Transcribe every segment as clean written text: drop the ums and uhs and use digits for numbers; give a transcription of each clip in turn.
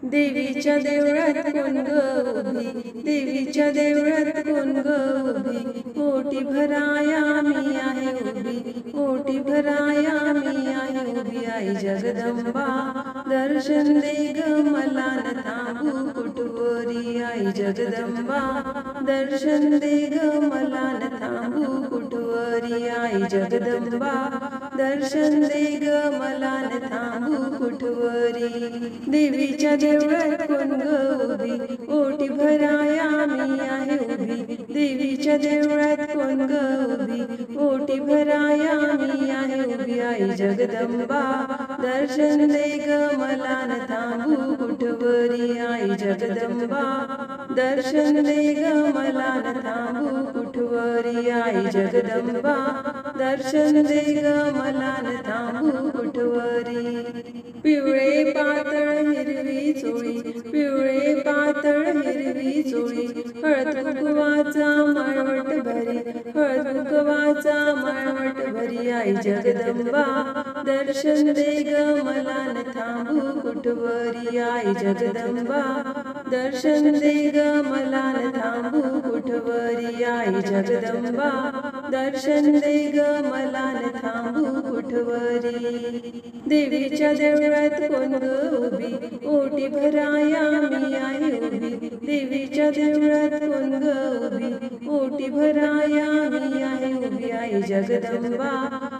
देवीच्या देवळात कोण ग उभी, देवीच्या देवळात कोण ग उभी, ओटी भराया मी आहे उभी, ओटी भराया मी आहे उभी. आई जगदंबा दर्शन दे ग मला न थांबू कुठवरी. आई जगदंबा दर्शन दे ग मला न थांबू कुठवरी. आई जगदंबा दर्शन दे ग मला न थांबू कुठवरी. देवीच्या देवळात कोण ग उभी, ओटी भराया मी आहे उभी, देवीच्या देवळात कोण ग उभी, ओटी भराया मी आहे उभी. आई जगदंबा दर्शन दे ग मला न थांबू कुठवरी. आई जगदंबा दर्शन दे ग मला न थांबू कुठवरी. आई जगदंबा दर्शन दे ग मला न थांबू कुठवरी. पिवळे पातळ हिरवी चोळी, पिवळे पातळ हिरवी चोळी, हळद कुंकवाचा मळवट भरी, हळद कुंकवाचा मळवट भरी. आई जगदंबा दर्शन दे ग मला न थांबू कुठवरी. आई जगदंबा दर्शन दे ग मला न थांबू कुठवरी. आई जगदंबा दर्शन दे ग मला न थांबू कुठवरी. देवीच्या देवळात कोण ग उभी, ओटी भराया मी आहे उभी, देवीच्या देवळात कोण ग उभी, ओटी भराया मी आहे उभी. आई जगदंबा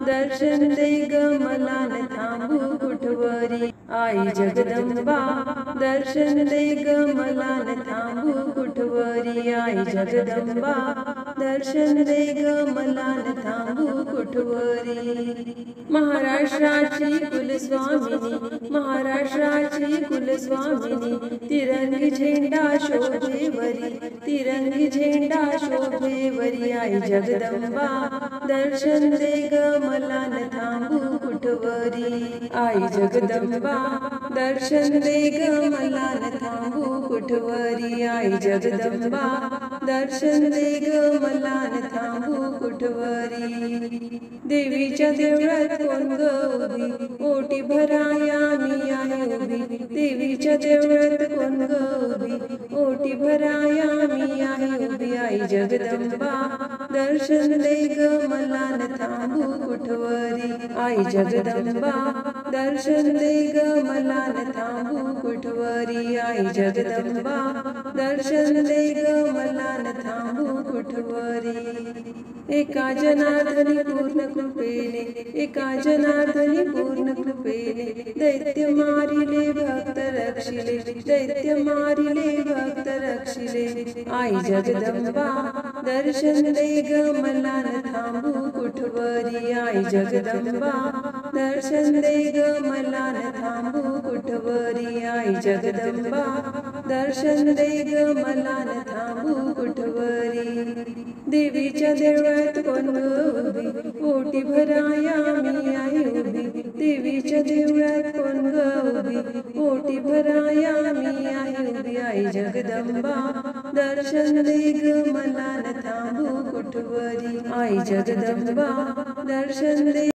दर्शन दे ग मला न थांबू कुठवरी. आई जगदंबा दर्शन दे ग मला न थांबू कुठवरी. आई जगदंबा दर्शन दे ग मला न थांबू कुठवरी. महाराष्ट्राची कुलस्वामिनी, महाराष्ट्राची कुलस्वामिनी, तिरंगी झेंडा शोभेवरी, तिरंगी झेंडा शोभेवरी. आई जगदंबा दर्शन दे ग मला न थांबू कुठवरी. आई जगदंबा दर्शन दे ग मला न थांबू कुठवरी. आई जगदंबा दर्शन दे ग मला न थांबू कुठवरी. देवीच्या देवळात कोण ग उभी, ओटी भराया मी आहे उभी, देवीच्या देवळात कोण ग उभी, ओटी भराया मी आहे उभी. आई जगदंबा दर्शन दे ग मला न थांबू कुठवरी. आई जगदंबा दर्शन दे ग मला न थांबू कुठवरी. आई जगदंबा दर्शन दे ग मला न थांबू कुठवरी. एका जनार्दनी पूर्ण कृपेने, एका जनार्दनी पूर्ण कृपेने, दैत्य मारिले भक्त रक्षिले, दैत्य मारिले भक्त रक्षिले. आई जगदंबा दर्शन दे ग मला न थांबू कुठवरी. आई जगदंबा दर्शन दे ग मला न थांबू कुठवरी. आई जगदंबा दर्शन दे ग मला न थांबू कुठवरी. देवीच्या देवळात कोण ग उभी, ओटी भराया मी आहे उभी, देवीच्या देवळात कोण ग उभी, ओटी भराया मी आहे उभी. आई जगदंबा दर्शन दे ग मला न थांबू कुठवरी. आई जगदंबा दर्शन दे